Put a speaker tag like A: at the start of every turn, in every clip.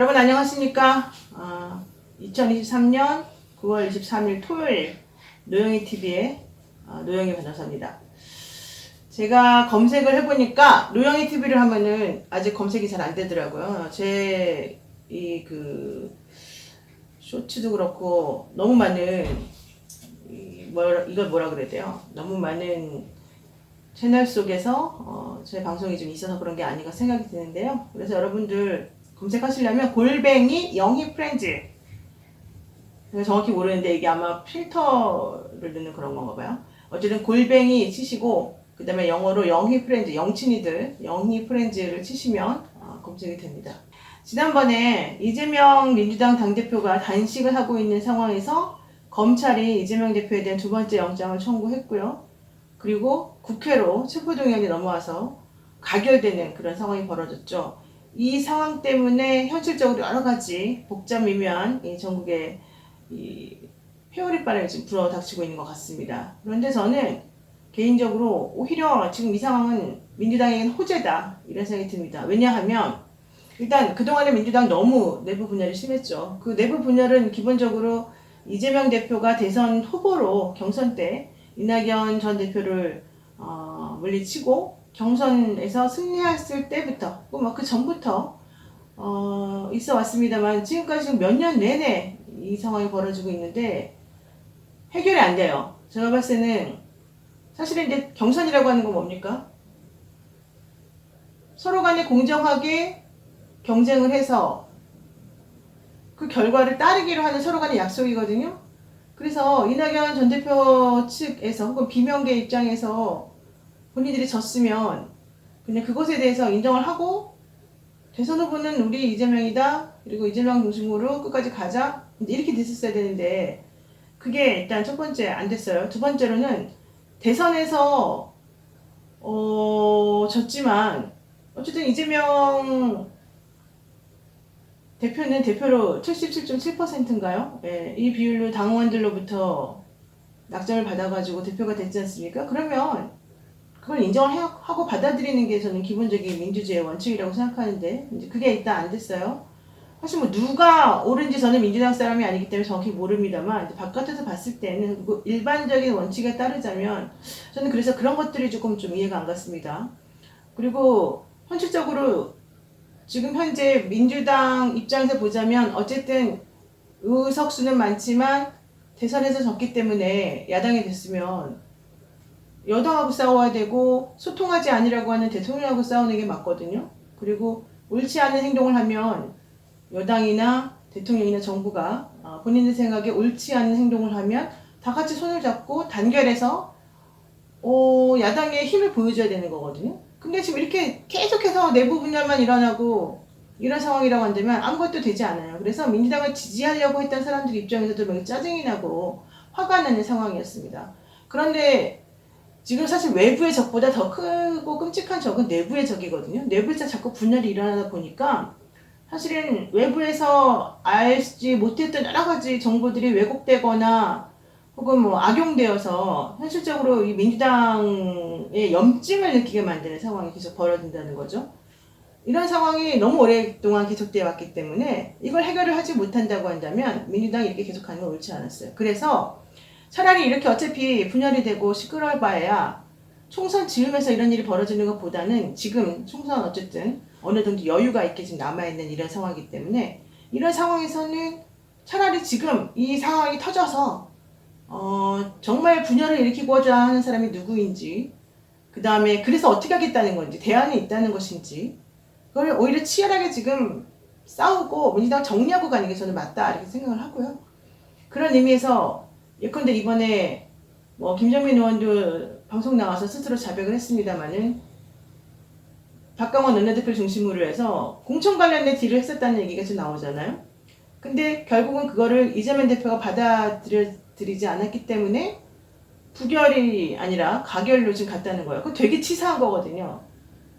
A: 여러분 안녕하십니까? 2023년 9월 23일 토요일 노영희 TV의 노영희 변호사입니다. 제가 검색을 해보니까 노영희 TV를 하면은 아직 검색이 잘 안 되더라고요. 제 쇼츠도 그렇고 너무 많은 이걸 뭐라 그래야 돼요? 너무 많은 채널 속에서 제 방송이 좀 있어서 그런 게 아닌가 생각이 드는데요. 그래서 여러분들 검색하시려면 골뱅이 영희 프렌즈, 정확히 모르는데 이게 아마 필터를 넣는 그런 건가 봐요. 어쨌든 골뱅이 치시고 그 다음에 영어로 영희 프렌즈, 영친이들 영희 프렌즈를 치시면 검색이 됩니다. 지난번에 이재명 민주당 당대표가 단식을 하고 있는 상황에서 검찰이 이재명 대표에 대한 두 번째 영장을 청구했고요. 그리고 국회로 체포동의안이 넘어와서 가결되는 그런 상황이 벌어졌죠. 이 상황 때문에 현실적으로 여러 가지 복잡 미묘한 이 전국의 이 회오리 바람이 지금 불어닥치고 있는 것 같습니다. 그런데 저는 개인적으로 오히려 지금 이 상황은 민주당에게는 호재다 이런 생각이 듭니다. 왜냐하면 일단 그동안에 민주당 너무 내부 분열이 심했죠. 그 내부 분열은 기본적으로 이재명 대표가 대선 후보로 경선 때 이낙연 전 대표를 물리치고 경선에서 승리했을 때부터 그 전부터 있어 왔습니다만 지금까지 지금 몇 년 내내 이 상황이 벌어지고 있는데 해결이 안 돼요. 제가 봤을 때는 사실은 이제 경선이라고 하는 건 뭡니까? 서로 간에 공정하게 경쟁을 해서 그 결과를 따르기로 하는 서로 간의 약속이거든요. 그래서 이낙연 전 대표 측에서 혹은 비명계 입장에서 본인들이 졌으면 그냥 그것에 대해서 인정을 하고 대선 후보는 우리 이재명이다. 그리고 이재명 중심으로 끝까지 가자. 이렇게 됐었어야 되는데 그게 일단 첫 번째 안 됐어요. 두 번째로는 대선에서 졌지만 어쨌든 이재명 대표는 대표로 77.7%인가요? 예, 이 비율로 당원들로부터 낙점을 받아가지고 대표가 됐지 않습니까? 그러면 그걸 인정을 하고 받아들이는 게 저는 기본적인 민주주의의 원칙이라고 생각하는데 이제 그게 일단 안 됐어요. 사실 뭐 누가 옳은지 저는 민주당 사람이 아니기 때문에 정확히 모릅니다만 이제 바깥에서 봤을 때는 일반적인 원칙에 따르자면 저는 그래서 그런 것들이 조금 좀 이해가 안 갔습니다. 그리고 현실적으로 지금 현재 민주당 입장에서 보자면 어쨌든 의석수는 많지만 대선에서 졌기 때문에 야당이 됐으면 여당하고 싸워야 되고 소통하지 않으려고 하는 대통령하고 싸우는 게 맞거든요. 그리고 옳지 않은 행동을 하면 여당이나 대통령이나 정부가 본인들 생각에 옳지 않은 행동을 하면 다 같이 손을 잡고 단결해서 야당의 힘을 보여줘야 되는 거거든요. 근데 지금 이렇게 계속해서 내부 분열만 일어나고 이런 상황이라고 한다면 아무것도 되지 않아요. 그래서 민주당을 지지하려고 했던 사람들 입장에서도 막 짜증이 나고 화가 나는 상황이었습니다. 그런데 지금 사실 외부의 적보다 더 크고 끔찍한 적은 내부의 적이거든요. 내부에서 자꾸 분열이 일어나다 보니까 사실은 외부에서 알지 못했던 여러 가지 정보들이 왜곡되거나 혹은 뭐 악용되어서 현실적으로 이 민주당의 염증을 느끼게 만드는 상황이 계속 벌어진다는 거죠. 이런 상황이 너무 오랫동안 계속되어 왔기 때문에 이걸 해결을 하지 못한다고 한다면 민주당이 이렇게 계속하는 건 옳지 않았어요. 그래서 차라리 이렇게 어차피 분열이 되고 시끄러울 바에야 총선 지으면서 이런 일이 벌어지는 것보다는 지금 총선 어쨌든 어느 정도 여유가 있게 지금 남아있는 이런 상황이기 때문에 이런 상황에서는 차라리 지금 이 상황이 터져서 정말 분열을 일으키고자 하는 사람이 누구인지 그 다음에 그래서 어떻게 하겠다는 건지 대안이 있다는 것인지 그걸 오히려 치열하게 지금 싸우고 민주당 정리하고 가는 게 저는 맞다 이렇게 생각을 하고요. 그런 의미에서 예컨대 이번에 뭐 김정민 의원도 방송 나와서 스스로 자백을 했습니다마는 박강원 원내대표를 중심으로 해서 공천 관련된 딜을 했었다는 얘기가 지금 나오잖아요. 근데 결국은 그거를 이재명 대표가 받아들이지 않았기 때문에 부결이 아니라 가결로 지금 갔다는 거예요. 그거 되게 치사한 거거든요.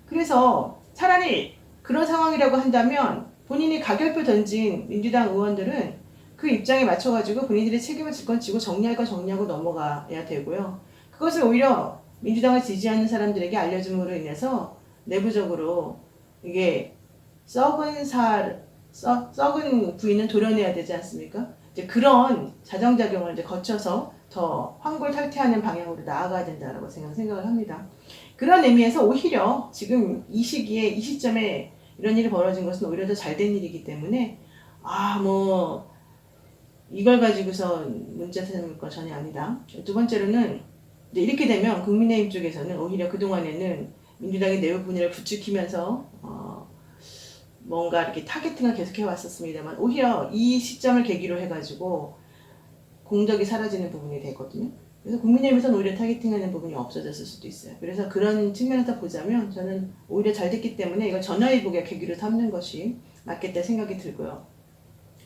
A: 그래서 차라리 그런 상황이라고 한다면 본인이 가결표 던진 민주당 의원들은 그 입장에 맞춰가지고 본인들의 책임을 질 건 지고 정리할 건 정리하고 넘어가야 되고요. 그것을 오히려 민주당을 지지하는 사람들에게 알려줌으로 인해서 내부적으로 이게 썩은 살 썩은 부위는 도려내야 되지 않습니까? 이제 그런 자정작용을 이제 거쳐서 더 환골탈태하는 방향으로 나아가야 된다라고 생각을 합니다. 그런 의미에서 오히려 지금 이 시기에 이 시점에 이런 일이 벌어진 것은 오히려 더 잘된 일이기 때문에 뭐 이걸 가지고서 문제 삼을 건 전혀 아니다. 두 번째로는 이제 이렇게 되면 국민의힘 쪽에서는 오히려 그동안에는 민주당의 내부 분열을 부추기면서 뭔가 이렇게 타겟팅을 계속해 왔었습니다만 오히려 이 시점을 계기로 해가지고 공덕이 사라지는 부분이 되거든요. 그래서 국민의힘에서는 오히려 타겟팅하는 부분이 없어졌을 수도 있어요. 그래서 그런 측면에서 보자면 저는 오히려 잘 됐기 때문에 이걸 전화위복의 계기로 삼는 것이 맞겠다 생각이 들고요.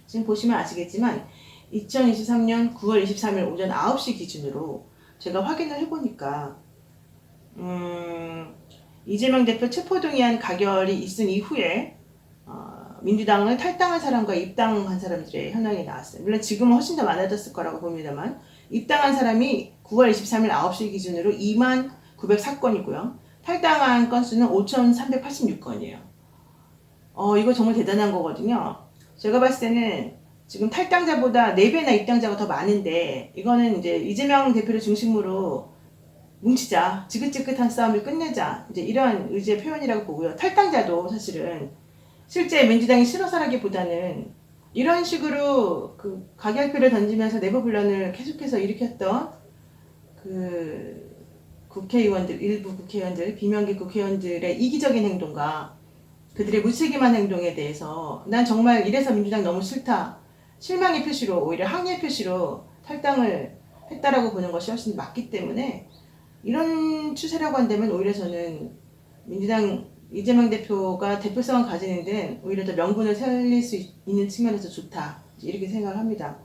A: 지금 보시면 아시겠지만 2023년 9월 23일 오전 9시 기준으로 제가 확인을 해보니까 이재명 대표 체포동의안 가결이 있은 이후에 민주당을 탈당한 사람과 입당한 사람들의 현황이 나왔어요. 물론 지금은 훨씬 더 많아졌을 거라고 봅니다만 입당한 사람이 9월 23일 9시 기준으로 2만 904건이고요. 탈당한 건수는 5,386건이에요. 이거 정말 대단한 거거든요. 제가 봤을 때는 지금 탈당자보다 4배나 입당자가 더 많은데 이거는 이제 이재명 대표를 중심으로 뭉치자, 지긋지긋한 싸움을 끝내자, 이제 이런 의지의 표현이라고 보고요. 탈당자도 사실은 실제 민주당이 싫어서라기보다는 이런 식으로 그 가결표를 던지면서 내부 분란을 계속해서 일으켰던 그 국회의원들, 일부 국회의원들, 비명계 국회의원들의 이기적인 행동과 그들의 무책임한 행동에 대해서 난 정말 이래서 민주당 너무 싫다, 실망의 표시로 오히려 항의의 표시로 탈당을 했다라고 보는 것이 훨씬 맞기 때문에 이런 추세라고 한다면 오히려 저는 민주당 이재명 대표가 대표성을 가지는 데는 오히려 더 명분을 살릴 수 있는 측면에서 좋다 이렇게 생각을 합니다.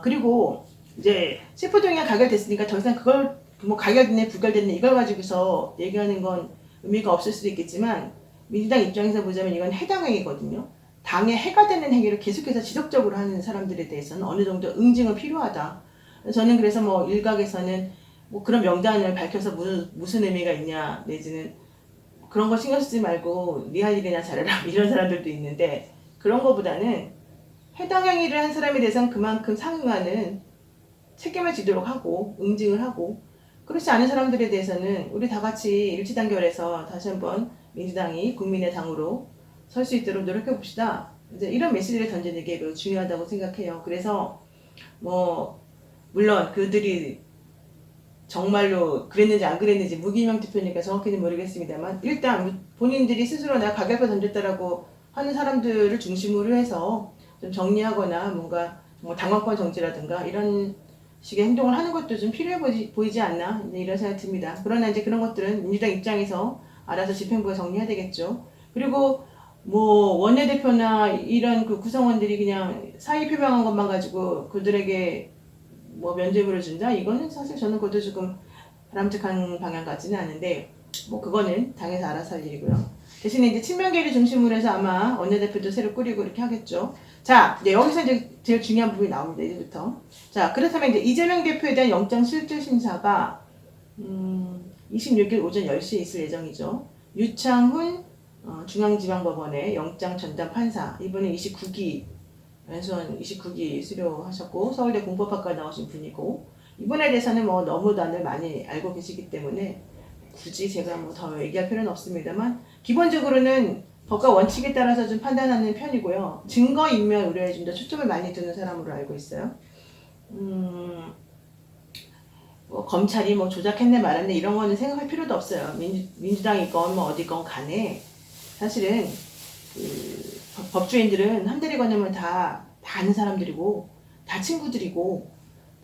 A: 그리고 이제 체포동의안 가결됐으니까 더 이상 그걸 뭐 가결됐네 부결됐네 이걸 가지고서 얘기하는 건 의미가 없을 수도 있겠지만 민주당 입장에서 보자면 이건 해당 행위거든요. 당에 해가 되는 행위를 계속해서 지속적으로 하는 사람들에 대해서는 어느 정도 응징은 필요하다. 저는 그래서 뭐 일각에서는 뭐 그런 명단을 밝혀서 무슨 의미가 있냐 내지는 그런 거 신경 쓰지 말고 네 할 일이나 잘해라 이런 사람들도 있는데 그런 거보다는 해당 행위를 한 사람에 대해서는 그만큼 상응하는 책임을 지도록 하고 응징을 하고 그렇지 않은 사람들에 대해서는 우리 다 같이 일치단결해서 다시 한번 민주당이 국민의 당으로 설 수 있도록 노력해 봅시다. 이제 이런 메시지를 던지는 게 매우 중요하다고 생각해요. 그래서 뭐 물론 그들이 정말로 그랬는지 안 그랬는지 무기명 투표니까 정확히는 모르겠습니다만 일단 본인들이 스스로 내가 가결표 던졌다라고 하는 사람들을 중심으로 해서 좀 정리하거나 뭔가 뭐 당원권 정지라든가 이런 식의 행동을 하는 것도 좀 필요해 보이지 않나 이런 생각이 듭니다. 그러나 이제 그런 것들은 민주당 입장에서 알아서 집행부가 정리해야 되겠죠. 그리고 뭐 원내대표나 이런 그 구성원들이 그냥 사의 표명한 것만 가지고 그들에게 뭐 면죄부를 준다? 이거는 사실 저는 그것도 조금 바람직한 방향 같지는 않은데 뭐 그거는 당에서 알아서 할 일이고요. 대신에 이제 친명계를 중심으로 해서 아마 원내대표도 새로 꾸리고 이렇게 하겠죠. 자, 이제 여기서 이제 제일 중요한 부분이 나옵니다. 이제부터. 자, 그렇다면 이제 이재명 대표에 대한 영장 실질 심사가 26일 오전 10시에 있을 예정이죠. 유창훈 중앙지방법원의 영장 전담 판사 이번에 29기 연수원 29기 수료하셨고 서울대 공법학과 나오신 분이고 이분에 대해서는 뭐 너무 다들 많이 알고 계시기 때문에 굳이 제가 뭐 더 얘기할 필요는 없습니다만 기본적으로는 법과 원칙에 따라서 좀 판단하는 편이고요. 증거인멸 우려에 좀 더 초점을 많이 두는 사람으로 알고 있어요. 뭐 검찰이 뭐 조작했네 말았네 이런 거는 생각할 필요도 없어요. 민주당이건 뭐 어디건 간에 사실은 그 법조인들은 한 대리 건너면 다 아는 사람들이고 다 친구들이고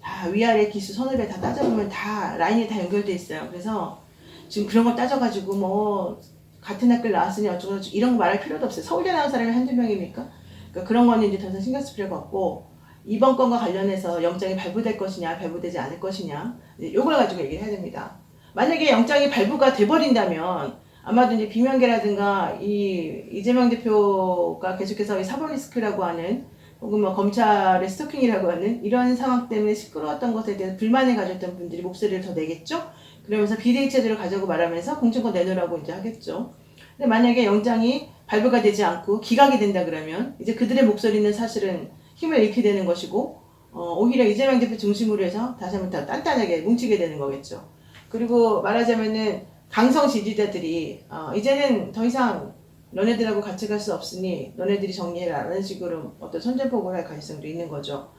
A: 다 위아래 기수 선후배 다 따져보면 다 라인이 다 연결돼 있어요. 그래서 지금 그런 걸 따져가지고 뭐 같은 학교를 나왔으니 어쩌고 저쩌고 이런 거 말할 필요도 없어요. 서울대 나온 사람이 한두 명입니까? 그러니까 그런 거는 이제 더 이상 신경 쓸 필요가 없고 이번 건과 관련해서 영장이 발부될 것이냐 발부되지 않을 것이냐 이걸 가지고 얘기를 해야 됩니다. 만약에 영장이 발부가 돼버린다면 아마도 이제 비명계라든가 이재명 대표가 계속해서 사법 리스크라고 하는 혹은 뭐 검찰의 스토킹이라고 하는 이런 상황 때문에 시끄러웠던 것에 대해서 불만을 가졌던 분들이 목소리를 더 내겠죠? 그러면서 비대위 체제를 가자고 말하면서 공천권 내놓으라고 이제 하겠죠. 근데 만약에 영장이 발부가 되지 않고 기각이 된다 그러면 이제 그들의 목소리는 사실은 힘을 잃게 되는 것이고 오히려 이재명 대표 중심으로 해서 다시 한번 더 단단하게 뭉치게 되는 거겠죠. 그리고 말하자면은 강성 지지자들이 이제는 더 이상 너네들하고 같이 갈 수 없으니 너네들이 정리해라 라는 식으로 어떤 선전포고를 할 가능성도 있는 거죠.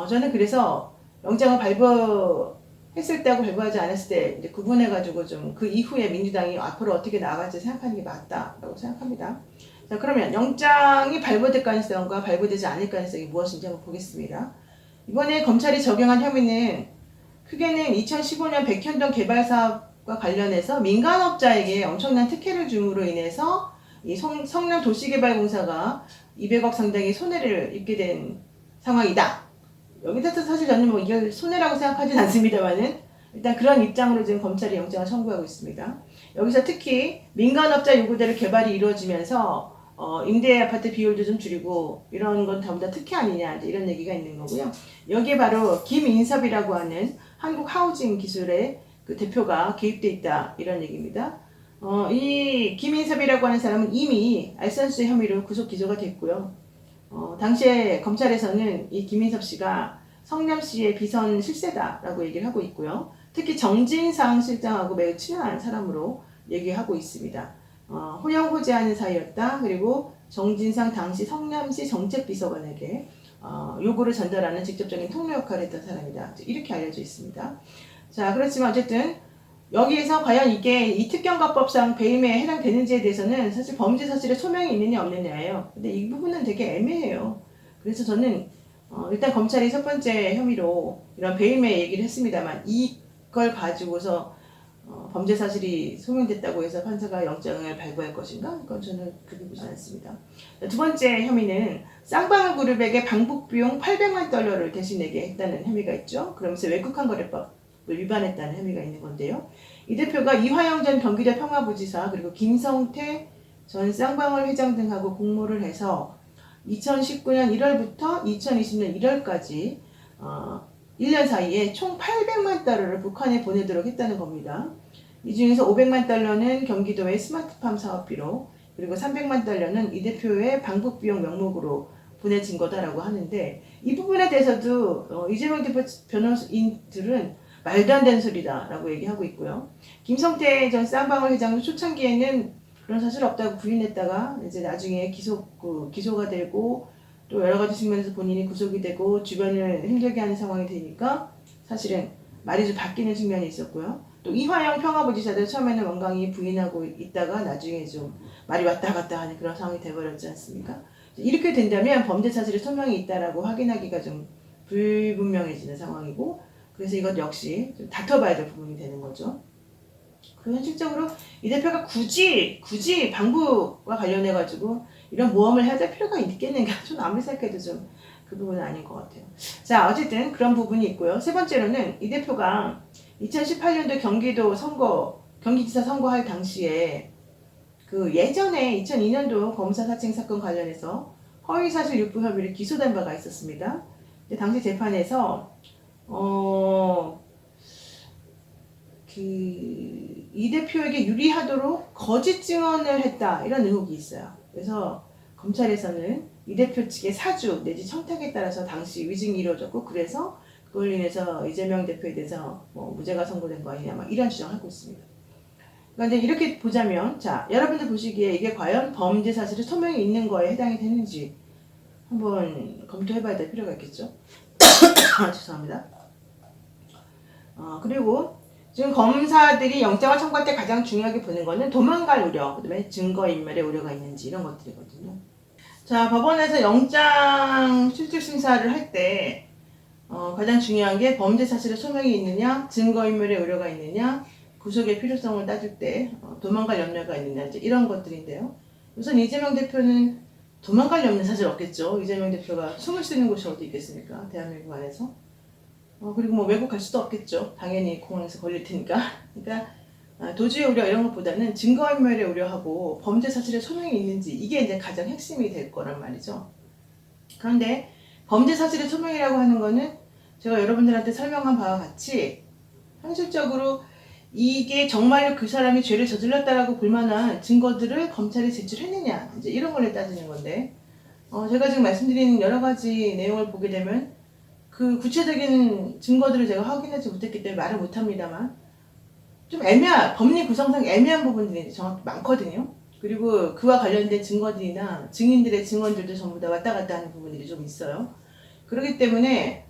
A: 저는 그래서 영장을 발부했을 때하고 발부하지 않았을 때 이제 구분해가지고 좀 그 이후에 민주당이 앞으로 어떻게 나아갈지 생각하는 게 맞다라고 생각합니다. 자, 그러면 영장이 발부될 가능성과 발부되지 않을 가능성이 무엇인지 한번 보겠습니다. 이번에 검찰이 적용한 혐의는 크게는 2015년 백현동 개발 사업과 관련해서 민간업자에게 엄청난 특혜를 줌으로 인해서 이 성남 도시개발공사가 200억 상당의 손해를 입게 된 상황이다. 여기서 사실 저는 뭐 이걸 손해라고 생각하진 않습니다만은 일단 그런 입장으로 지금 검찰이 영장을 청구하고 있습니다. 여기서 특히 민간업자 요구대로 개발이 이루어지면서 임대 아파트 비율도 좀 줄이고 이런 건 전부 다 특혜 아니냐 이런 얘기가 있는 거고요. 여기에 바로 김인섭이라고 하는 한국 하우징 기술의 그 대표가 개입돼 있다 이런 얘기입니다. 이 김인섭이라고 하는 사람은 이미 알선수의 혐의로 구속 기소가 됐고요. 당시에 검찰에서는 이 김인섭 씨가 성남시의 비선 실세다라고 얘기를 하고 있고요. 특히 정진상 실장하고 매우 친한 사람으로 얘기하고 있습니다. 호영호재하는 사이였다. 그리고 정진상 당시 성남시 정책비서관에게 요구를 전달하는 직접적인 통로 역할을 했던 사람이다. 이렇게 알려져 있습니다. 자, 그렇지만 어쨌든 여기에서 과연 이게 이 특경가법상 배임에 해당되는지에 대해서는 사실 범죄 사실의 소명이 있느냐 없느냐예요. 근데 이 부분은 되게 애매해요. 그래서 저는 일단 검찰이 첫 번째 혐의로 이런 배임의 얘기를 했습니다만 이걸 가지고서 범죄 사실이 소명됐다고 해서 판사가 영장을 발부할 것인가? 그건 저는 그렇게 보지 않습니다. 두 번째 혐의는 쌍방울 그룹에게 방북 비용 800만 달러를 대신 내게 했다는 혐의가 있죠. 그러면서 외국한 거래법 위반했다는 혐의가 있는 건데요. 이 대표가 이화영 전 경기도 평화부지사 그리고 김성태 전 쌍방울 회장 등하고 공모를 해서 2019년 1월부터 2020년 1월까지 1년 사이에 총 800만 달러를 북한에 보내도록 했다는 겁니다. 이 중에서 500만 달러는 경기도의 스마트팜 사업비로 그리고 300만 달러는 이 대표의 방북비용 명목으로 보내진 거다라고 하는데 이 부분에 대해서도 이재명 대표 변호인들은 말도 안 되는 소리다 라고 얘기하고 있고요. 김성태 전 쌍방울 회장도 초창기에는 그런 사실 없다고 부인했다가 이제 나중에 기소가 되고 또 여러 가지 측면에서 본인이 구속이 되고 주변을 힘들게 하는 상황이 되니까 사실은 말이 좀 바뀌는 측면이 있었고요. 또 이화영 평화부지사도 처음에는 완강히 부인하고 있다가 나중에 좀 말이 왔다 갔다 하는 그런 상황이 돼버렸지 않습니까? 이렇게 된다면 범죄 사실의 소명이 있다라고 확인하기가 좀 불분명해지는 상황이고 그래서 이것 역시 좀 다퉈봐야 될 부분이 되는 거죠. 그리고 현실적으로 이 대표가 굳이 방북과 관련해가지고 이런 모험을 해야 될 필요가 있겠는가? 저는 아무리 생각해도 좀 그 부분은 아닌 것 같아요. 자, 어쨌든 그런 부분이 있고요. 세 번째로는 이 대표가 2018년도 경기지사 선거할 당시에 그 예전에 2002년도 검사 사칭 사건 관련해서 허위사실 유포 혐의로 기소된 바가 있었습니다. 당시 재판에서 이 대표에게 유리하도록 거짓 증언을 했다 이런 의혹이 있어요. 그래서 검찰에서는 이 대표 측의 사주 내지 청탁에 따라서 당시 위증이 이루어졌고 그래서 그걸 인해서 이재명 대표에 대해서 무죄가 선고된 거 아니냐 막 이런 주장을 하고 있습니다. 그런데 이렇게 보자면 자 여러분들 보시기에 이게 과연 범죄 사실의 소명이 있는 거에 해당이 되는지 한번 검토해봐야 될 필요가 있겠죠. 죄송합니다. 그리고 지금 검사들이 영장을 청구할 때 가장 중요하게 보는 거는 도망갈 우려, 그다음에 증거인멸의 우려가 있는지 이런 것들이거든요. 자, 법원에서 영장 실질 심사를 할 때 가장 중요한 게 범죄 사실의 소명이 있느냐, 증거인멸의 우려가 있느냐, 구속의 필요성을 따질 때 도망갈 염려가 있느냐 이제 이런 것들인데요. 우선 이재명 대표는 도망갈 염려는 사실 없겠죠. 이재명 대표가 숨을 쉬는 곳이 어디 있겠습니까? 대한민국 안에서. 그리고 뭐 외국 갈 수도 없겠죠. 당연히 공항에서 걸릴 테니까. 그러니까 도주의 우려 이런 것보다는 증거인멸의 우려하고 범죄 사실의 소명이 있는지 이게 이제 가장 핵심이 될 거란 말이죠. 그런데 범죄 사실의 소명이라고 하는 거는 제가 여러분들한테 설명한 바와 같이 현실적으로 이게 정말로 그 사람이 죄를 저질렀다라고 볼 만한 증거들을 검찰에 제출했느냐, 이제 이런 걸 따지는 건데, 제가 지금 말씀드린 여러 가지 내용을 보게 되면 그 구체적인 증거들을 제가 확인하지 못했기 때문에 말을 못합니다만, 좀 법리 구성상 애매한 부분들이 정확히 많거든요. 그리고 그와 관련된 증거들이나 증인들의 증언들도 전부 다 왔다 갔다 하는 부분들이 좀 있어요. 그렇기 때문에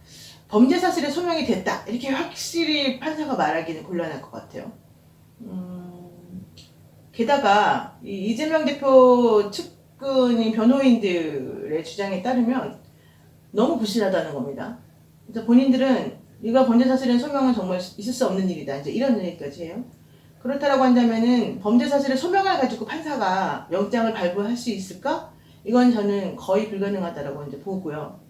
A: 범죄 사실에 소명이 됐다, 이렇게 확실히 판사가 말하기는 곤란할 것 같아요. 게다가 이재명 대표 측근인 변호인들의 주장에 따르면 너무 부실하다는 겁니다. 그래서 본인들은 이거 범죄 사실은 소명은 정말 있을 수 없는 일이다, 이제 이런 얘기까지 해요. 그렇다라고 한다면은 범죄 사실의 소명을 가지고 판사가 영장을 발부할 수 있을까? 이건 저는 거의 불가능하다라고 이제 보고요.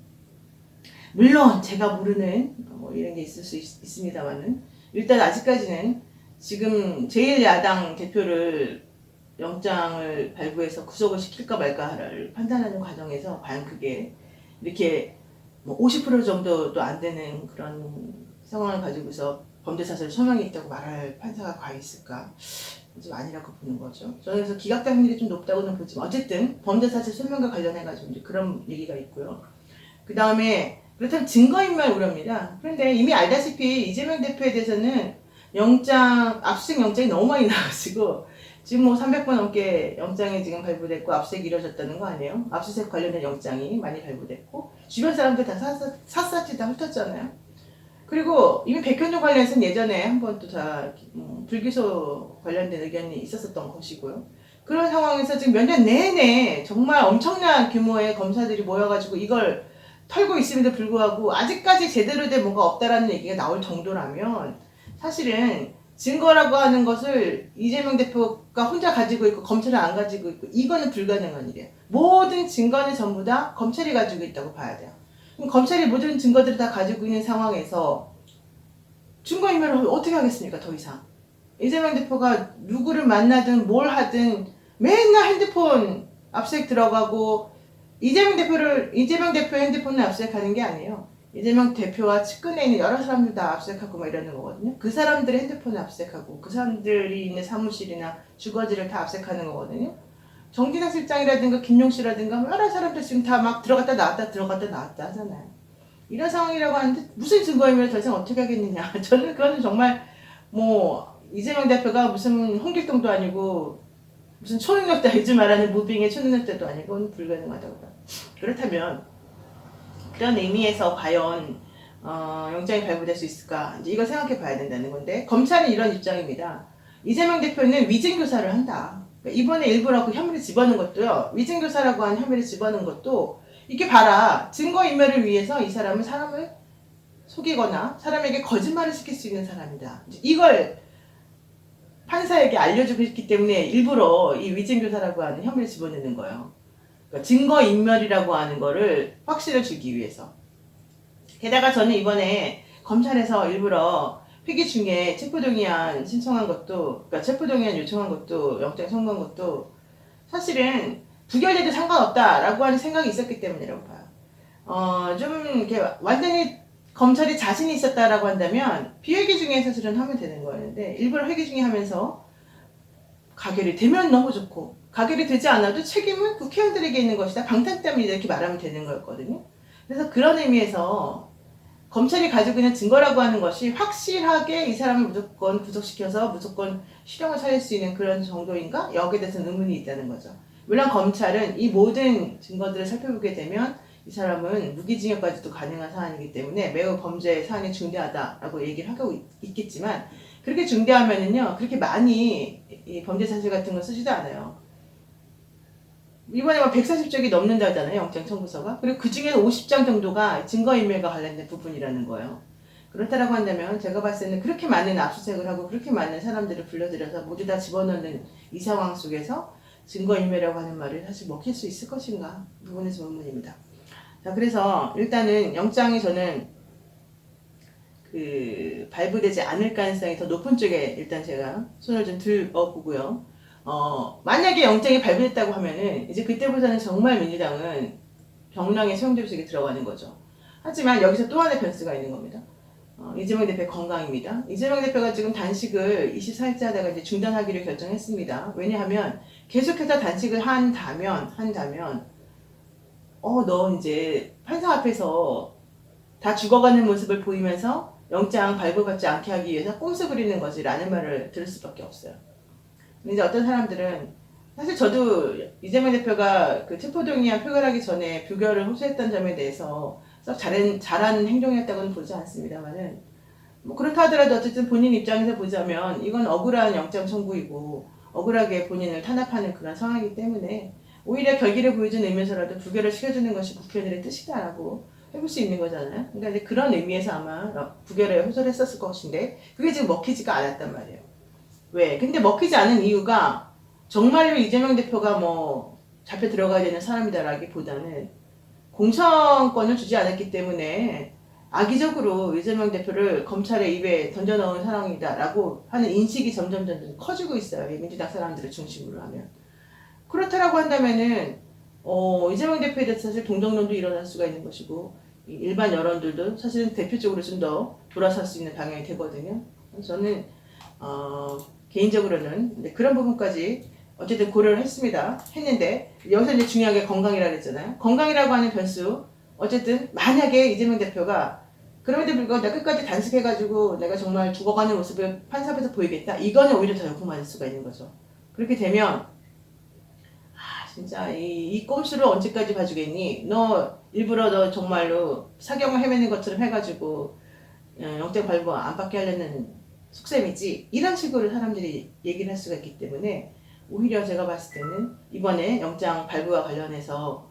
A: 물론 제가 모르는 이런 게 있을 수 있습니다만은, 일단 아직까지는 지금 제1야당 대표를 영장을 발부해서 구속을 시킬까 말까를 판단하는 과정에서 과연 그게 이렇게 50% 정도도 안 되는 그런 상황을 가지고서 범죄 사실 소명이 있다고 말할 판사가 과연 있을까? 좀 아니라고 보는 거죠. 저는 그래서 기각될 확률이 좀 높다고는 보지만, 어쨌든 범죄 사실 소명과 관련해가지고 이제 그런 얘기가 있고요. 그 다음에 그렇다면 증거인멸 우려입니다. 그런데 이미 알다시피 이재명 대표에 대해서는 압수수색 영장이 너무 많이 나와가지고 지금 300번 넘게 영장이 지금 발부됐고 압수수색이 이루어졌다는 거 아니에요? 압수수색 관련된 영장이 많이 발부됐고 주변 사람들 다 샅샅이 다 훑었잖아요. 그리고 이미 백현종 관련해서는 예전에 한 번 또 다 불기소 관련된 의견이 있었던 것이고요. 그런 상황에서 지금 몇 년 내내 정말 엄청난 규모의 검사들이 모여가지고 이걸 털고 있음에도 불구하고 아직까지 제대로 된 뭔가 없다라는 얘기가 나올 정도라면, 사실은 증거라고 하는 것을 이재명 대표가 혼자 가지고 있고 검찰은 안 가지고 있고, 이거는 불가능한 일이에요. 모든 증거는 전부 다 검찰이 가지고 있다고 봐야 돼요. 그럼 검찰이 모든 증거들을 다 가지고 있는 상황에서 증거인멸을 어떻게 하겠습니까? 더 이상 이재명 대표가 누구를 만나든 뭘 하든 맨날 핸드폰 압수수색 들어가고, 이재명 대표의 핸드폰을 압수수색하는 게 아니에요. 이재명 대표와 측근에 있는 여러 사람들 다 압수수색하고 막 이러는 거거든요. 그 사람들의 핸드폰을 압수수색하고 그 사람들이 있는 사무실이나 주거지를 다 압수수색하는 거거든요. 정진상 실장이라든가 김용 씨라든가 여러 사람들 지금 다 막 들어갔다 나왔다 하잖아요. 이런 상황이라고 하는데 무슨 증거이면 더 이상 어떻게 하겠느냐. 저는 그거는 정말 이재명 대표가 무슨 홍길동도 아니고 무슨 초능력자, 요즘 말하는 무빙의 초능력자도 아니고 불가능하다고 봐요. 그렇다면 그런 의미에서 과연 영장이 발부될 수 있을까, 이제 이걸 생각해 봐야 된다는 건데, 검찰은 이런 입장입니다. 이재명 대표는 위증교사를 한다. 그러니까 이번에 일부러 그 혐의를 집어넣은 것도요, 위증교사라고 하는 혐의를 집어넣은 것도 이게 봐라, 증거인멸을 위해서 이 사람은 사람을 속이거나 사람에게 거짓말을 시킬 수 있는 사람이다, 이걸 판사에게 알려주고 있기 때문에 일부러 이 위증교사라고 하는 혐의를 집어넣는 거예요. 그러니까 증거인멸이라고 하는 거를 확신을 주기 위해서. 게다가 저는 이번에 검찰에서 일부러 회기 중에 체포동의안 신청한 것도, 그러니까 체포동의안 요청한 것도, 영장 청구한 것도 사실은 부결돼도 상관없다라고 하는 생각이 있었기 때문이라고 봐요. 좀 이렇게 완전히 검찰이 자신이 있었다라고 한다면 비회기 중에 사실은 하면 되는 거였는데, 일부러 회기 중에 하면서 가결이 되면 너무 좋고, 가결이 되지 않아도 책임은 국회의원들에게 있는 것이다, 방탄 때문에 이렇게 말하면 되는 거였거든요. 그래서 그런 의미에서 검찰이 가지고 있는 증거라고 하는 것이 확실하게 이 사람을 무조건 구속시켜서 무조건 실형을 살릴 수 있는 그런 정도인가? 여기에 대해서는 의문이 있다는 거죠. 물론 검찰은 이 모든 증거들을 살펴보게 되면 이 사람은 무기징역까지도 가능한 사안이기 때문에 매우 범죄 사안이 중대하다라고 얘기를 하고 있겠지만, 그렇게 중대하면은요, 그렇게 많이 이 범죄 사실 같은 거 쓰지도 않아요. 이번에 140쪽이 넘는다잖아요, 영장 청구서가. 그리고 그 중에는 50장 정도가 증거인멸과 관련된 부분이라는 거예요. 그렇다라고 한다면 제가 봤을 때는 그렇게 많은 압수수색을 하고 그렇게 많은 사람들을 불러들여서 모두 다 집어넣는 이 상황 속에서 증거인멸이라고 하는 말을 사실 먹힐 수 있을 것인가, 부분에서 의문입니다. 자, 그래서 일단은 영장이 저는 발부되지 않을 가능성이 더 높은 쪽에 일단 제가 손을 좀 들어보고요. 만약에 영장이 발부됐다고 하면은 이제 그때부터는 정말 민주당은 병랑의 소용돌이속에 들어가는 거죠. 하지만 여기서 또 하나의 변수가 있는 겁니다. 이재명 대표의 건강입니다. 이재명 대표가 지금 단식을 24일째 하다가 이제 중단하기로 결정했습니다. 왜냐하면 계속해서 단식을 한다면, 너 이제 판사 앞에서 다 죽어가는 모습을 보이면서 영장 발부받지 않게 하기 위해서 꼼수 부리는 거지 라는 말을 들을 수밖에 없어요. 근데 이제 어떤 사람들은 사실 저도 이재명 대표가 그 체포동의안 표결하기 전에 부결을 호소했던 점에 대해서 썩 잘한 행동이었다고는 보지 않습니다만은 뭐 그렇다 하더라도 어쨌든 본인 입장에서 보자면 이건 억울한 영장 청구이고 억울하게 본인을 탄압하는 그런 상황이기 때문에 오히려 결기를 보여준 의미에서라도 부결을 시켜주는 것이 국회의원들의 뜻이다라고 해볼 수 있는 거잖아요. 그러니까 이제 그런 의미에서 아마 부결에 호소를 했었을 것인데 그게 지금 먹히지가 않았단 말이에요. 왜? 근데 먹히지 않은 이유가 정말로 이재명 대표가 뭐 잡혀 들어가야 되는 사람이다라기보다는 공천권을 주지 않았기 때문에 악의적으로 이재명 대표를 검찰의 입에 던져넣은 상황이다라고 하는 인식이 점점 커지고 있어요. 민주당 사람들을 중심으로 하면. 그렇다라고 한다면은 이재명 대표에 대해서 사실 동정론도 일어날 수가 있는 것이고 일반 여론들도 사실은 대표적으로 좀 더 돌아설 수 있는 방향이 되거든요. 저는 개인적으로는 그런 부분까지 어쨌든 고려를 했는데 여기서 이제 중요한 게 건강이라고 했잖아요. 건강이라고 하는 변수 어쨌든 만약에 이재명 대표가 그럼에도 불구하고 내가 끝까지 단식해가지고 내가 정말 죽어가는 모습을 판사 앞에서 보이겠다. 이거는 오히려 더 역풍 맞을 수가 있는 거죠. 그렇게 되면 진짜 이 꼼수를 언제까지 봐주겠니? 너 일부러 너 정말로 사경을 헤매는 것처럼 해가지고 영장 발부 안 받게 하려는 속셈이지. 이런 식으로 사람들이 얘기를 할 수가 있기 때문에 오히려 제가 봤을 때는 이번에 영장 발부와 관련해서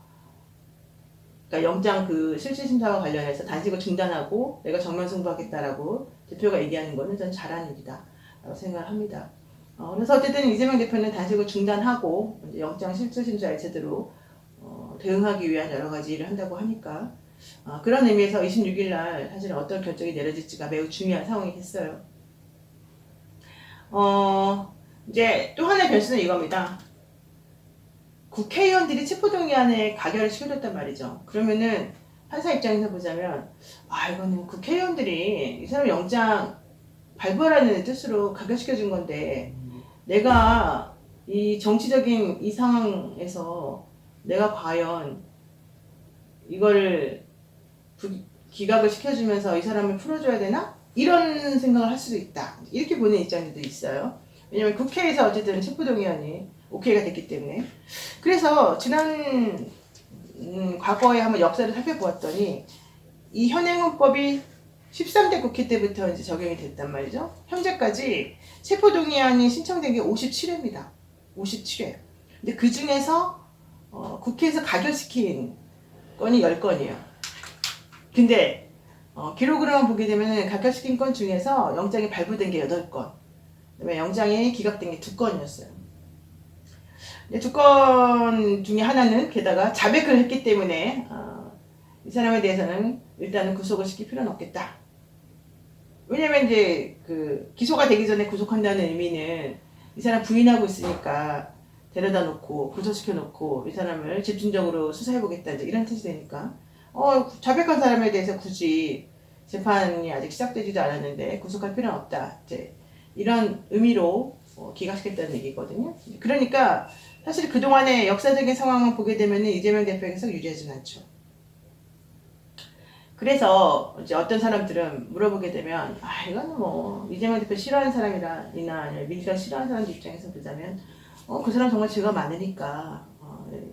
A: 그러니까 영장 그 실질심사와 관련해서 단식을 중단하고 내가 정면 승부하겠다라고 대표가 얘기하는 거는 전 잘한 일이다 라고 생각을 합니다. 그래서 어쨌든 이재명 대표는 단식을 중단하고 이제 영장 실질심사에 제대로 대응하기 위한 여러 가지 일을 한다고 하니까 그런 의미에서 26일 날 사실 어떤 결정이 내려질지가 매우 중요한 상황이 됐어요. 이제 또 하나의 변수는 이겁니다. 국회의원들이 체포동의안에 가결을 시켜줬단 말이죠. 그러면은 판사 입장에서 보자면 이거는 국회의원들이 이 사람 영장 발부하라는 뜻으로 가결시켜준 건데 내가 이 정치적인 이 상황에서 내가 과연 이걸 기각을 시켜주면서 이 사람을 풀어줘야 되나? 이런 생각을 할 수도 있다. 이렇게 보는 입장들도 있어요. 왜냐면 국회에서 어쨌든 체포동의안이 오케이가 됐기 때문에. 그래서 지난 과거에 한번 역사를 살펴보았더니 이 현행헌법이 13대 국회 때부터 이제 적용이 됐단 말이죠. 현재까지 체포동의안이 신청된 게 57회입니다. 57회. 근데 그 중에서 국회에서 가결시킨 건이 10건이에요. 근데 기록으로만 보게 되면 가결시킨 건 중에서 영장이 발부된 게 8건. 그다음에 영장이 기각된 게 2건이었어요. 2건 중에 하나는 게다가 자백을 했기 때문에 이 사람에 대해서는 일단은 구속을 시킬 필요는 없겠다. 왜냐면 이제 그 기소가 되기 전에 구속한다는 의미는 이 사람 부인하고 있으니까 데려다 놓고 구속시켜 놓고 이 사람을 집중적으로 수사해보겠다 이런 뜻이 되니까 자백한 사람에 대해서 굳이 재판이 아직 시작되지도 않았는데 구속할 필요는 없다. 이제 이런 의미로 기각시켰다는 얘기거든요. 그러니까 사실 그동안의 역사적인 상황만 보게 되면 이재명 대표에게서 유리하진 않죠. 그래서 이제 어떤 사람들은 물어보게 되면 이거는 뭐 이재명 대표 싫어하는 사람이나 민주당 싫어하는 사람들 입장에서 보자면 그 사람 정말 죄가 많으니까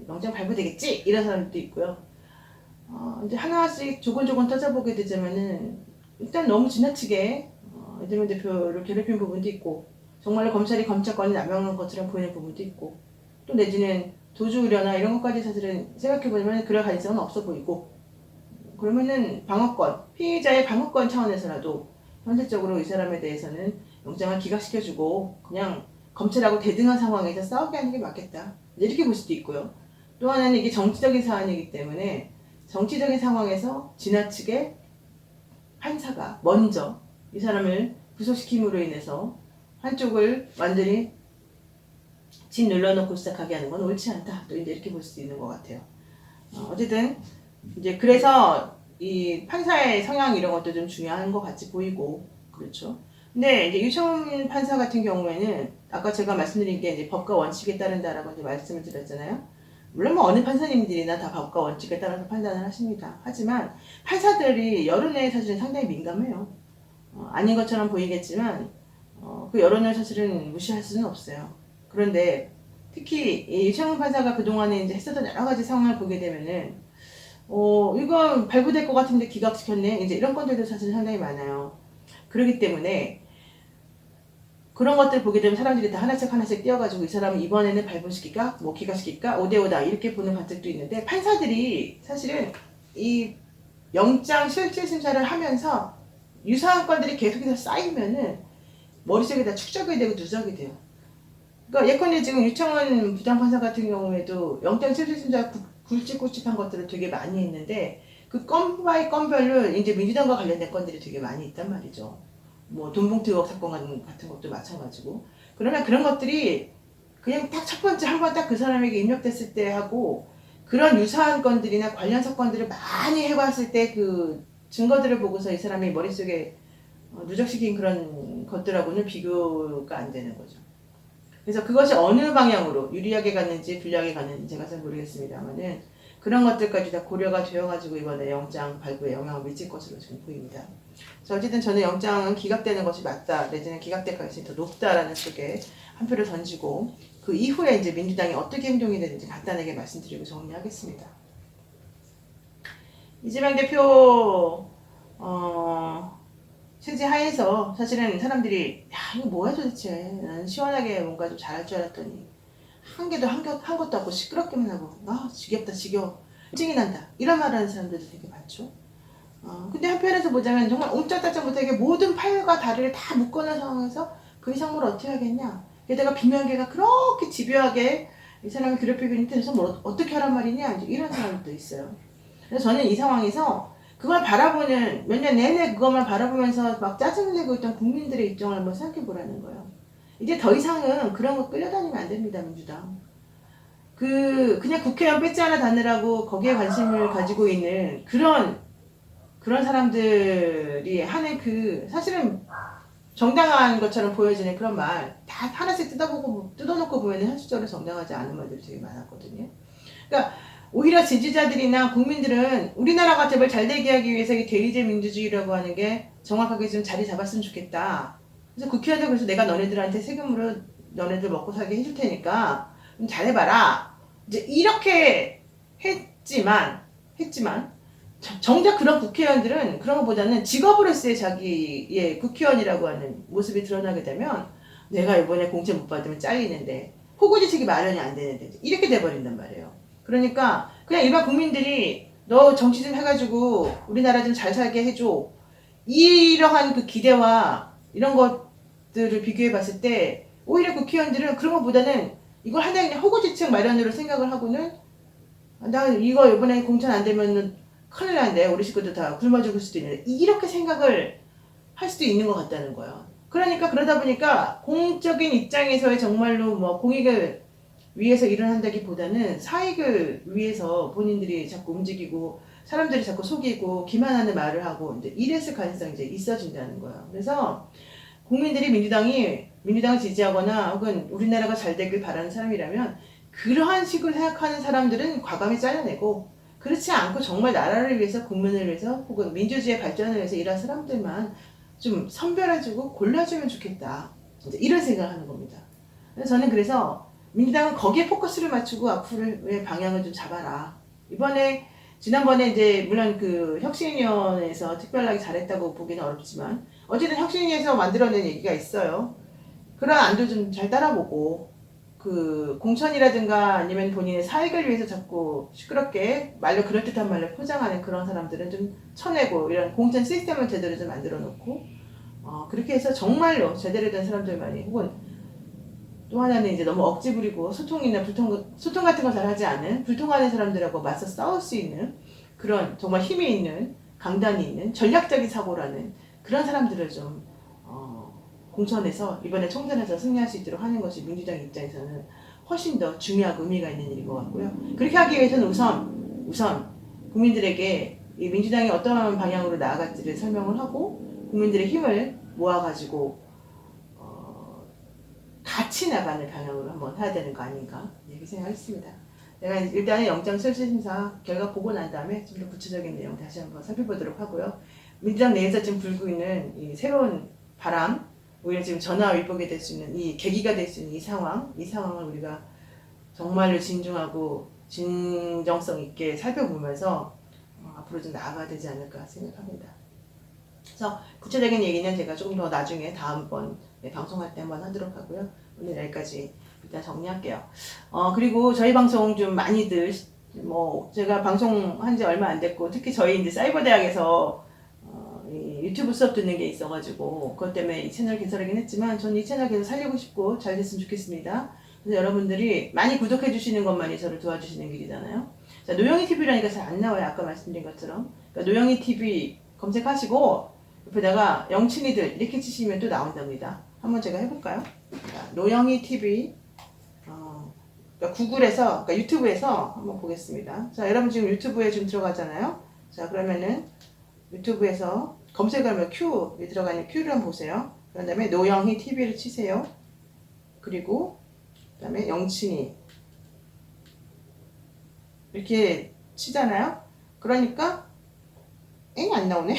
A: 영장 발부되겠지 이런 사람들도 있고요. 이제 하나씩 조곤조곤 따져보게 되자면은 일단 너무 지나치게 이재명 대표를 괴롭힌 부분도 있고 정말로 검찰이 검찰권을 남용한 것처럼 보이는 부분도 있고 또 내지는 도주 우려나 이런 것까지 사실은 생각해보면 그럴 가능성은 없어 보이고 그러면은 방어권, 피의자의 방어권 차원에서라도 현실적으로 이 사람에 대해서는 영장을 기각시켜주고 그냥 검찰하고 대등한 상황에서 싸우게 하는 게 맞겠다. 이렇게 볼 수도 있고요. 또 하나는 이게 정치적인 사안이기 때문에 정치적인 상황에서 지나치게 판사가 먼저 이 사람을 구속시킴으로 인해서 한쪽을 완전히 진 눌러놓고 시작하게 하는 건 옳지 않다. 또 이제 이렇게 볼 수도 있는 것 같아요. 어쨌든 이제 그래서 이 판사의 성향 이런 것도 좀 중요한 것 같이 보이고 그렇죠. 근데 이제 유청훈 판사 같은 경우에는 아까 제가 말씀드린 게 이제 법과 원칙에 따른다라고 이제 말씀을 드렸잖아요. 물론 뭐 어느 판사님들이나 다 법과 원칙에 따라서 판단을 하십니다. 하지만 판사들이 여론에 사실은 상당히 민감해요. 아닌 것처럼 보이겠지만 그 여론을 사실은 무시할 수는 없어요. 그런데 특히 이 유청훈 판사가 그동안에 이제 했었던 여러 가지 상황을 보게 되면은 이건 발부될 것 같은데 기각시켰네. 이제 이런 건들도 사실 상당히 많아요. 그렇기 때문에 그런 것들 보게 되면 사람들이 다 하나씩 하나씩 띄어가지고 이 사람은 이번에는 발부시킬까? 뭐 기각시킬까? 5대5다 이렇게 보는 관측도 있는데 판사들이 사실은 이 영장 실질심사를 하면서 유사한 건들이 계속해서 쌓이면은 머릿속에 다 축적이 되고 누적이 돼요. 그러니까 예컨대 지금 유청훈 부장판사 같은 경우에도 영장 실질심사 굵직굵직한 것들을 되게 많이 했는데 그 건 바이 건별로 이제 민주당과 관련된 건들이 되게 많이 있단 말이죠. 뭐 돈봉투 의혹 사건 같은 것도 마찬가지고. 그러면 그런 것들이 그냥 딱 첫 번째 한 번 딱 그 사람에게 입력됐을 때 하고 그런 유사한 건들이나 관련 사건들을 많이 해봤을 때 그 증거들을 보고서 이 사람이 머릿속에 누적시킨 그런 것들하고는 비교가 안 되는 거죠. 그래서 그것이 어느 방향으로 유리하게 갔는지 불리하게 갔는지 제가 잘 모르겠습니다만은 그런 것들까지 다 고려가 되어가지고 이번에 영장 발부에 영향을 미칠 것으로 지금 보입니다. 그래서 어쨌든 저는 영장은 기각되는 것이 맞다, 내지는 기각될 가능성이 더 높다라는 쪽에 한 표를 던지고 그 이후에 이제 민주당이 어떻게 행동이 되는지 간단하게 말씀드리고 정리하겠습니다. 이재명 대표 체제 하에서 사실은 사람들이 야 이거 뭐야 도대체 나는 시원하게 뭔가 좀 잘할 줄 알았더니 한 개도 한 것도 없고 시끄럽게만 하고 지겹다 지겨워 찡이 난다 이런 말 하는 사람들도 되게 많죠. 근데 한편에서 보자면 정말 옴짝달짝 못하게 모든 팔과 다리를 다 묶어놓은 상황에서 그 이상 뭘 어떻게 하겠냐. 게다가 비명계가 그렇게 집요하게 이 사람을 괴롭히고 있는데 그래서 뭘 어떻게 하란 말이냐 이런 사람들도 있어요. 그래서 저는 이 상황에서 그걸 바라보는 몇 년 내내 그것만 바라보면서 막 짜증을 내고 있던 국민들의 입장을 한번 생각해 보라는 거예요. 이제 더 이상은 그런 거 끌려다니면 안 됩니다, 민주당. 그냥 국회의원 배지 하나 다느라고 거기에 관심을 가지고 있는 그런 사람들이 하는 사실은 정당한 것처럼 보여지는 그런 말 다 하나씩 뜯어놓고 보면 현실적으로 정당하지 않은 말들이 되게 많았거든요. 그러니까 오히려 지지자들이나 국민들은 우리나라가 제발 잘 되게 하기 위해서 이 대의제 민주주의라고 하는 게 정확하게 좀 자리 잡았으면 좋겠다. 그래서 국회의원들 그래서 내가 너네들한테 세금으로 너네들 먹고 살게 해줄 테니까 좀 잘해봐라. 이제 이렇게 했지만 정작 그런 국회의원들은 그런 것보다는 직업으로서의 자기의 국회의원이라고 하는 모습이 드러나게 되면 내가 이번에 공채 못 받으면 잘리는데 호구지책이 마련이 안 되는데 이렇게 돼버린단 말이에요. 그러니까 그냥 일반 국민들이 너 정치 좀 해가지고 우리나라 좀 잘 살게 해줘 이러한 그 기대와 이런 것들을 비교해 봤을 때 오히려 국회의원들은 그런 것보다는 이걸 하나의 그냥 호구지책 마련으로 생각을 하고는 나 이거 이번에 공천 안 되면은 큰일 난데 우리 식구들 다 굶어 죽을 수도 있는데 이렇게 생각을 할 수도 있는 것 같다는 거예요. 그러니까 그러다 보니까 공적인 입장에서의 정말로 뭐 공익을 위해서 일을 한다기보다는 사익을 위해서 본인들이 자꾸 움직이고 사람들이 자꾸 속이고 기만하는 말을 하고 이제 이랬을 가능성이 이제 있어진다는 거예요. 그래서 국민들이 민주당을 지지하거나 혹은 우리나라가 잘 되길 바라는 사람이라면 그러한 식으로 생각하는 사람들은 과감히 잘라내고 그렇지 않고 정말 나라를 위해서 국민을 위해서 혹은 민주주의 발전을 위해서 일할 사람들만 좀 선별해주고 골라주면 좋겠다. 이런 생각을 하는 겁니다. 그래서 민주당은 거기에 포커스를 맞추고 앞으로의 방향을 좀 잡아라. 지난번에 이제 물론 그 혁신위원회에서 특별하게 잘했다고 보기는 어렵지만 어쨌든 혁신위에서 만들어낸 얘기가 있어요. 그런 안도 좀 잘 따라보고 그 공천이라든가 아니면 본인의 사익을 위해서 자꾸 시끄럽게 그럴듯한 말로 포장하는 그런 사람들은 좀 쳐내고 이런 공천 시스템을 제대로 좀 만들어 놓고 그렇게 해서 정말로 제대로 된 사람들만이 혹은 또 하나는 이제 너무 억지 부리고 소통 같은 거 잘하지 않은 불통하는 사람들하고 맞서 싸울 수 있는 그런 정말 힘이 있는 강단이 있는 전략적인 사고라는 그런 사람들을 좀 공천에서 이번에 총선에서 승리할 수 있도록 하는 것이 민주당 입장에서는 훨씬 더 중요하고 의미가 있는 일인 것 같고요. 그렇게 하기 위해서는 우선 국민들에게 이 민주당이 어떠한 방향으로 나아갈지를 설명을 하고 국민들의 힘을 모아가지고 같이 나가는 방향으로 한번 해야 되는 거 아닌가 이렇게 생각했습니다. 내가 일단은 영장실질심사 결과 보고 난 다음에 좀 더 구체적인 내용 다시 한번 살펴보도록 하고요. 민주당 내에서 지금 불고 있는 이 새로운 바람, 오히려 지금 전화 위복이 될 수 있는 이 계기가 될 수 있는 이 상황을 우리가 정말로 진중하고 진정성 있게 살펴보면서 앞으로 좀 나아가야 되지 않을까 생각합니다. 그래서 구체적인 얘기는 제가 조금 더 나중에 다음번 방송할 때 한번 하도록 하고요. 오늘 여기까지 일단 정리할게요. 그리고 저희 방송 좀 많이들 제가 방송한 지 얼마 안 됐고 특히 저희 이제 사이버대학에서 유튜브 수업 듣는 게 있어가지고 그것 때문에 이 채널 개설하긴 했지만 저는 이 채널 계속 살리고 싶고 잘 됐으면 좋겠습니다. 그래서 여러분들이 많이 구독해 주시는 것만이 저를 도와주시는 길이잖아요. 자, 노영이 TV라니까 잘 안 나와요. 아까 말씀드린 것처럼. 그러니까 노영이 TV 검색하시고 옆에다가 영친이들 이렇게 치시면 또 나온답니다. 한번 제가 해볼까요? 자, 노영이 TV 그러니까 구글에서 그러니까 유튜브에서 한번 보겠습니다. 자, 여러분 지금 유튜브에 좀 들어가잖아요. 자, 그러면은 유튜브에서 검색하면 Q에 들어가는 Q를 한번 보세요. 그런 다음에 노영희 TV를 치세요. 그리고 그 다음에 영친이 이렇게 치잖아요. 그러니까 안 나오네.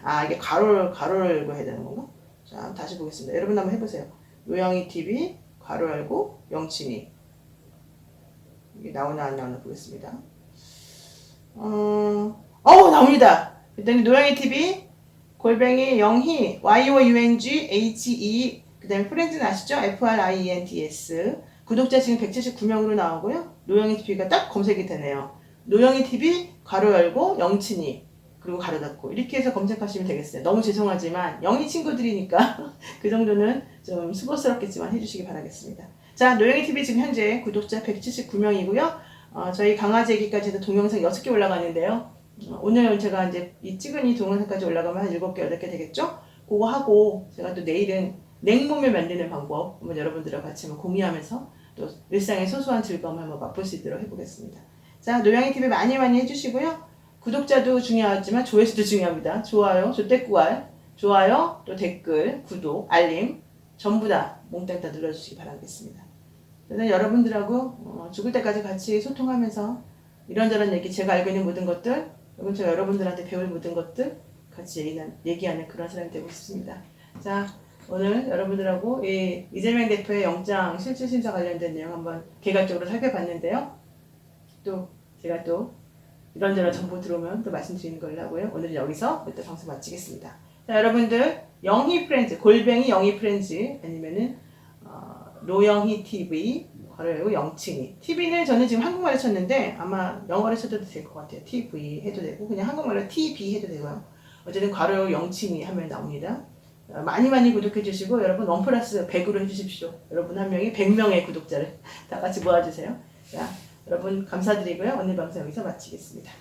A: 아, 이게 가로 열고 해야 되는 건가? 자, 다시 보겠습니다. 여러분 한번 해보세요. 노영희 TV 가로 열고 영친이 이게 나오나 안 나오나 보겠습니다. 나옵니다. 그다음에 노영희 TV 골뱅이 영희 YOUNGHE 그다음에 프렌즈는 아시죠? FRIENDS 구독자 지금 179명으로 나오고요. 노영희 TV가 딱 검색이 되네요. 노영희 TV 가로 열고 영친이 그리고 가로 닫고 이렇게 해서 검색하시면 되겠어요. 너무 죄송하지만 영희 친구들이니까 그 정도는 좀 수고스럽겠지만 해주시기 바라겠습니다. 자, 노영희 TV 지금 현재 구독자 179명이고요. 저희 강아지 얘기까지 해서 동영상 6개 올라가는데요. 오늘 제가 이제 이 찍은 이 동영상까지 올라가면 한 7개, 8개 되겠죠? 그거 하고 제가 또 내일은 냉모밀 만드는 방법 한번 여러분들과 같이 한번 공유하면서 또 일상의 소소한 즐거움을 한번 맛볼 수 있도록 해보겠습니다. 자, 노영희 TV 많이 해주시고요. 구독자도 중요하지만 조회수도 중요합니다. 좋아요, 조댓구알, 좋아요, 또 댓글, 구독, 알림 전부 다 몽땅 다 눌러주시기 바라겠습니다. 저는 여러분들하고 죽을 때까지 같이 소통하면서 이런저런 얘기, 제가 알고 있는 모든 것들, 그리고 제가 여러분들한테 배울 모든 것들 같이 얘기하는 그런 사람이 되고 싶습니다. 자, 오늘 여러분들하고 이재명 대표의 영장 실질심사 관련된 내용 한번 개괄적으로 살펴봤는데요. 또 제가 또 이런저런 정보 들어오면 또 말씀드리는 걸로 하고요. 오늘은 여기서 일단 방송 마치겠습니다. 자, 여러분들 영희 프렌즈 골뱅이 영희 프렌즈 아니면은 노영희 TV 괄호 영친이 TV는 저는 지금 한국말로 쳤는데 아마 영어로 쳐도 될 것 같아요. TV 해도 되고 그냥 한국말로 TV 해도 되고요. 어쨌든 괄호 영친이 하면 나옵니다. 많이 구독해 주시고 여러분 1+100으로 해주십시오. 여러분 한 명이 100명의 구독자를 다 같이 모아주세요. 자, 여러분 감사드리고요. 오늘 방송 여기서 마치겠습니다.